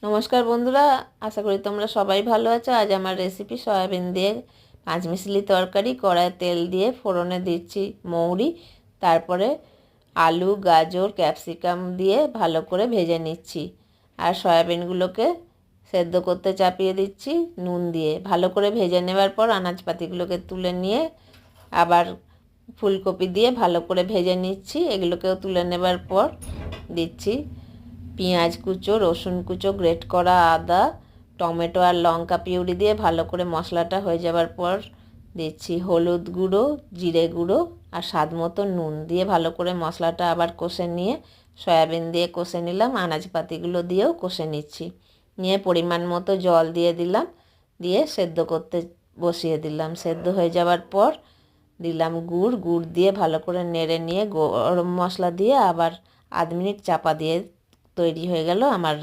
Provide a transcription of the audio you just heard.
নমস্কার বন্ধুরা, আশা করি তোমরা সবাই ভালো আছো। আজ আমার রেসিপি সয়াবিন দিয়ে পাঁচমিশালি তরকারি। কড়ায় তেল দিয়ে ফোড়নে দিচ্ছি মৌরি, তারপরে আলু, গাজর, ক্যাপসিকাম দিয়ে ভালো করে ভেজে নিচ্ছি। আর সয়াবিনগুলোকে সেদ্ধ করতে চাপিয়ে দিচ্ছি নুন দিয়ে। ভালো করে ভেজে নেওয়ার পর আনাজপাতিগুলোকে তুলে নিয়ে আবার ফুলকপি দিয়ে ভালো করে ভেজে নিচ্ছি। এগুলোকেও তুলে নেবার পর দিচ্ছি পেঁয়াজ কুচো, রসুন কুচো, গ্রেট করা আদা, টমেটো আর লঙ্কা পিউরি দিয়ে ভালো করে মশলাটা হয়ে যাবার পর দিচ্ছি হলুদ গুঁড়ো, জিরে গুঁড়ো আর স্বাদ মতো নুন দিয়ে ভালো করে মশলাটা আবার কষে নিয়ে সয়াবিন দিয়ে কষে নিলাম। আনাজপাতিগুলো দিয়েও কষে নিচ্ছি। নিয়ে পরিমাণ মতো জল দিয়ে দিলাম, দিয়ে সেদ্ধ করতে বসিয়ে দিলাম। সেদ্ধ হয়ে যাওয়ার পর দিলাম গুড় দিয়ে ভালো করে নেড়ে নিয়ে গরম মশলা দিয়ে আবার আধ মিনিট চাপা দিয়ে তৈরি হয়ে গেল আমার